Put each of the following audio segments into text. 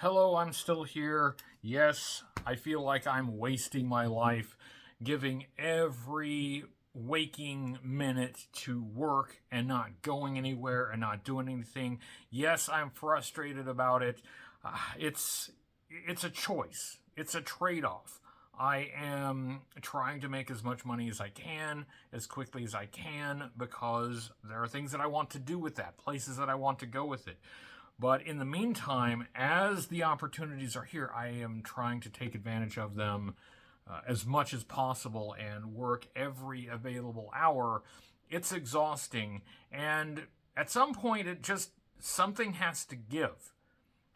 Hello, I'm still here. Yes, I feel like I'm wasting my life giving every waking minute to work and not going anywhere and not doing anything. Yes, I'm frustrated about it. It's a choice. It's a trade-off. I am trying to make as much money as I can, as quickly as I can, because there are things that I want to do with that, places that I want to go with it. But in the meantime, as the opportunities are here, I am trying to take advantage of them as much as possible and work every available hour. It's exhausting. And at some point, something has to give,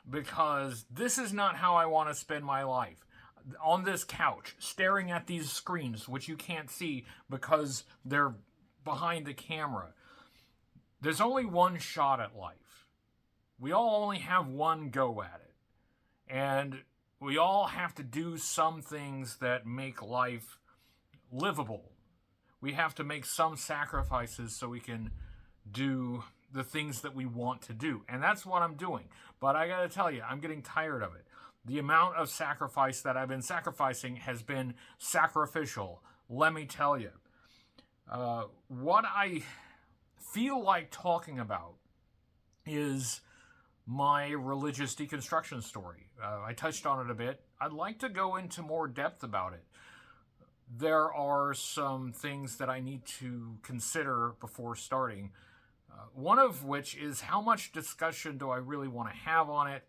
because this is not how I want to spend my life. On this couch, staring at these screens, which you can't see because they're behind the camera. There's only one shot at life. We all only have one go at it. And we all have to do some things that make life livable. We have to make some sacrifices so we can do the things that we want to do. And that's what I'm doing. But I gotta tell you, I'm getting tired of it. The amount of sacrifice that I've been sacrificing has been sacrificial. Let me tell you. What I feel like talking about is my religious deconstruction story. I touched on it a bit. I'd like to go into more depth about it. There are some things that I need to consider before starting. One of which is, how much discussion do I really want to have on it?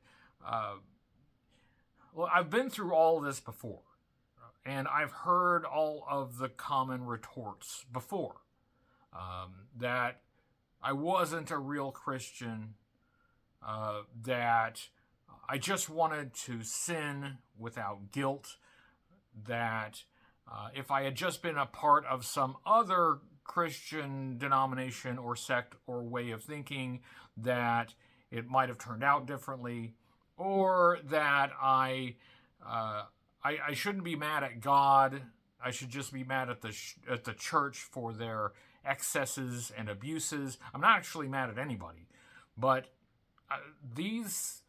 Well, I've been through all this before, and I've heard all of the common retorts before. That I wasn't a real Christian, that I just wanted to sin without guilt, that if I had just been a part of some other Christian denomination or sect or way of thinking, that it might have turned out differently, or that I shouldn't be mad at God. I should just be mad at the church for their excesses and abuses. I'm not actually mad at anybody, but these,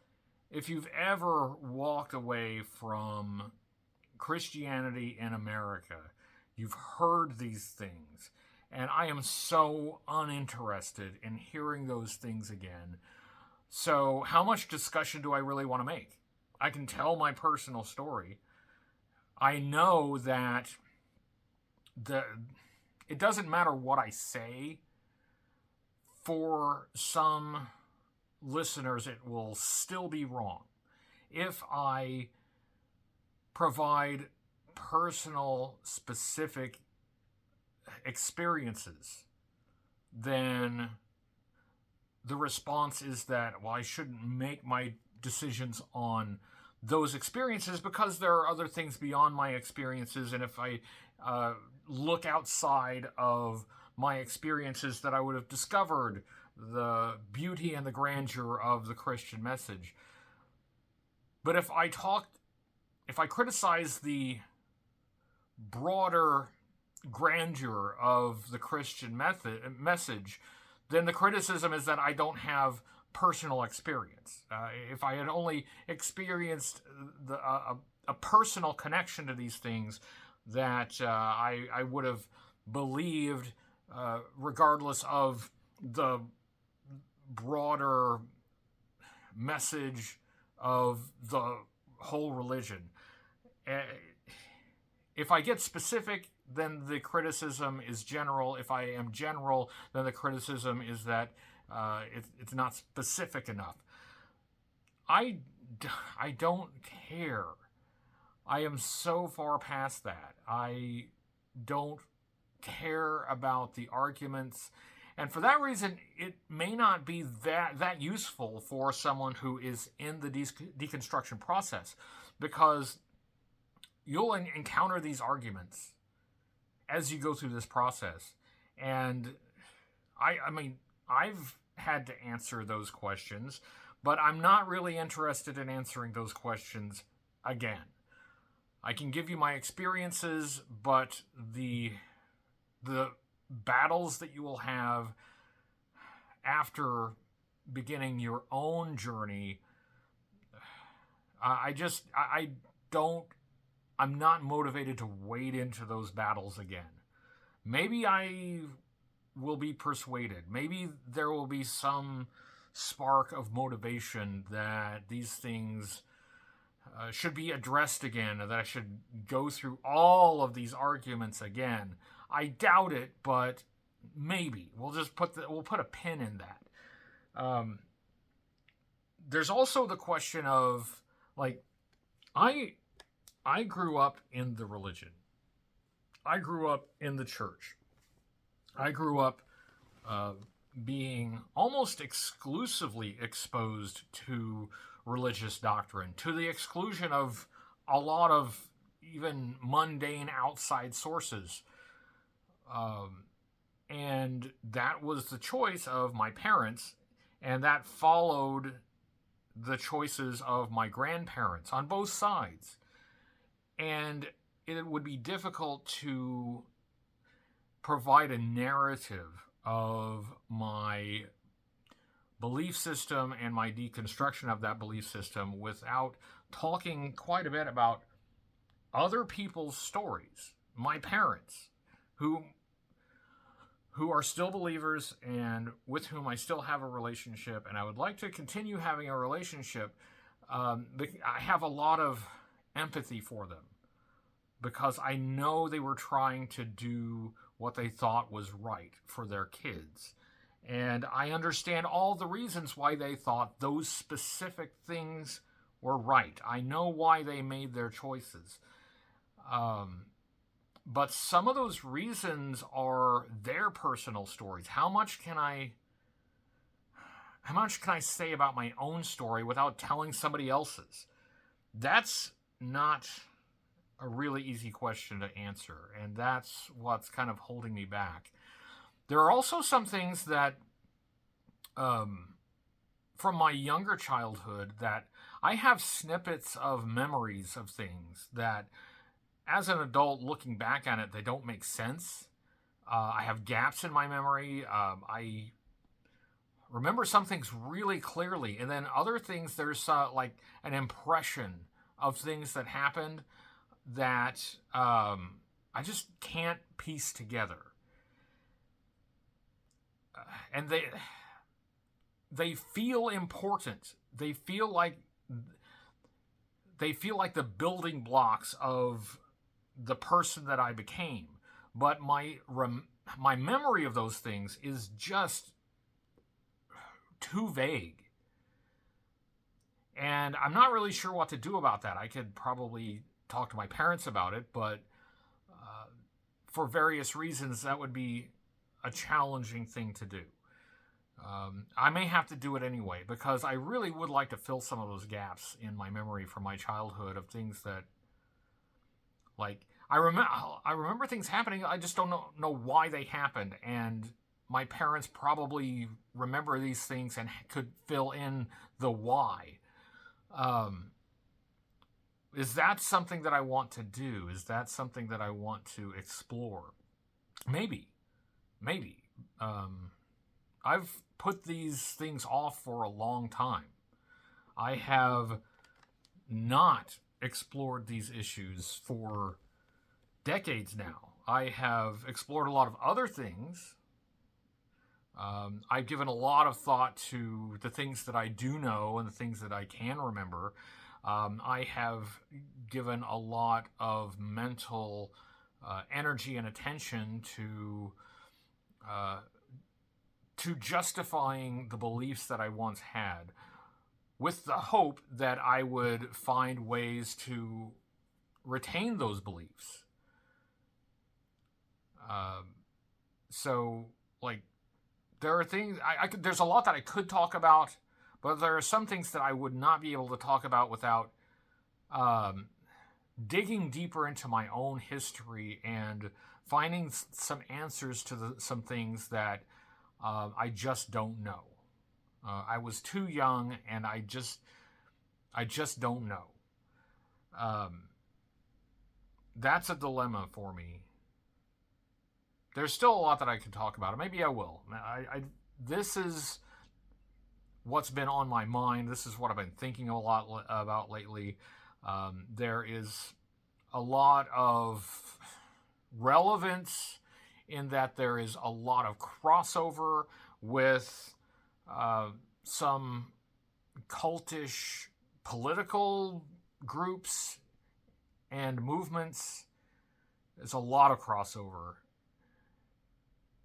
if you've ever walked away from Christianity in America, you've heard these things. And I am so uninterested in hearing those things again. So, how much discussion do I really want to make? I can tell my personal story. I know that it doesn't matter what I say. For some listeners, it will still be wrong. If I provide personal, specific experiences, then the response is that, well, I shouldn't make my decisions on those experiences because there are other things beyond my experiences, and if I look outside of my experiences, that I would have discovered the beauty and the grandeur of the Christian message. But if I criticize the broader grandeur of the Christian message, then the criticism is that I don't have personal experience. If I had only experienced a personal connection to these things, that I would have believed, regardless of the broader message of the whole religion. If I get specific, then the criticism is general. If I am general, then the criticism is that it's not specific enough. I don't care. I am so far past that. I don't care about the arguments. And for that reason, it may not be that useful for someone who is in the deconstruction process, because you'll encounter these arguments as you go through this process. And I mean, I've had to answer those questions, but I'm not really interested in answering those questions again. I can give you my experiences, but the battles that you will have after beginning your own journey, I don't, I'm not motivated to wade into those battles again. Maybe I will be persuaded. Maybe there will be some spark of motivation that these things should be addressed again, that I should go through all of these arguments again. I doubt it, but maybe we'll put a pin in that. There's also the question of, like, I I grew up in the religion. I grew up in the church. I grew up uh, being almost exclusively exposed to religious doctrine, to the exclusion of a lot of even mundane outside sources. Um, and that was the choice of my parents, and that followed the choices of my grandparents on both sides. And it would be difficult to provide a narrative of my belief system and my deconstruction of that belief system without talking quite a bit about other people's stories. My parents, who are still believers and with whom I still have a relationship, and I would like to continue having a relationship. I have a lot of empathy for them because I know they were trying to do what they thought was right for their kids. And I understand all the reasons why they thought those specific things were right. I know why they made their choices. But some of those reasons are their personal stories. How much can I say about my own story without telling somebody else's? That's not a really easy question to answer, and that's what's kind of holding me back. There are also some things that from my younger childhood that I have snippets of memories of things that as an adult looking back on it, they don't make sense. I have gaps in my memory. I remember some things really clearly, and then other things, there's like an impression of things that happened that I just can't piece together. And they feel important. They feel like the building blocks of the person that I became. But my memory of those things is just too vague. And I'm not really sure what to do about that. I could probably talk to my parents about it, but for various reasons, that would be a challenging thing to do. I may have to do it anyway because I really would like to fill some of those gaps in my memory from my childhood of things that, like, I remember things happening. I just don't know why they happened, and my parents probably remember these things and could fill in the why. Is that something that I want to do? Is that something that I want to explore? Maybe. I've put these things off for a long time. I have not explored these issues for decades now. I have explored a lot of other things. I've given a lot of thought to the things that I do know and the things that I can remember. I have given a lot of mental energy and attention to justifying the beliefs that I once had, with the hope that I would find ways to retain those beliefs. So, like, there are things there's a lot that I could talk about, but there are some things that I would not be able to talk about without digging deeper into my own history and finding some answers to some things that I just don't know. I was too young, and I just don't know. That's a dilemma for me. There's still a lot that I could talk about. Maybe I will. This is what's been on my mind. This is what I've been thinking a lot about lately. There is a lot of relevance in that there is a lot of crossover with some cultish political groups and movements. There's a lot of crossover.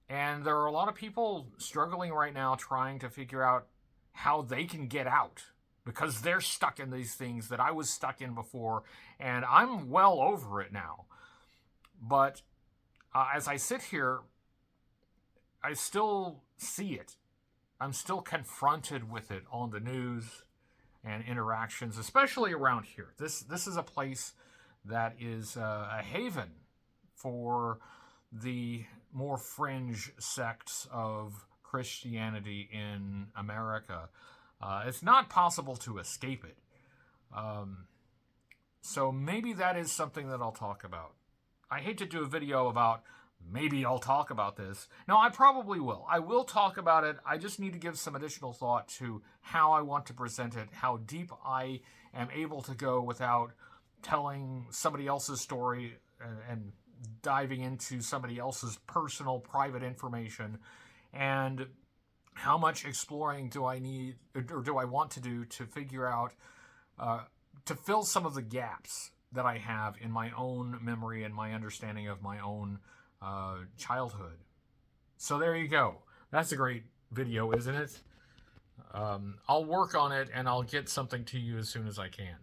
And there are a lot of people struggling right now trying to figure out how they can get out, because they're stuck in these things that I was stuck in before, and I'm well over it now. But as I sit here, I still see it. I'm still confronted with it on the news and interactions, especially around here. This is a place that is a haven for the more fringe sects of Christianity in America. It's not possible to escape it. So maybe that is something that I'll talk about. I hate to do a video about maybe I'll talk about this. No, I probably will. I will talk about it. I just need to give some additional thought to how I want to present it, how deep I am able to go without telling somebody else's story and diving into somebody else's personal, private information, and how much exploring do I need, or do I want to do, to figure out, to fill some of the gaps that I have in my own memory and my understanding of my own childhood. So there you go. That's a great video, isn't it? I'll work on it, and I'll get something to you as soon as I can.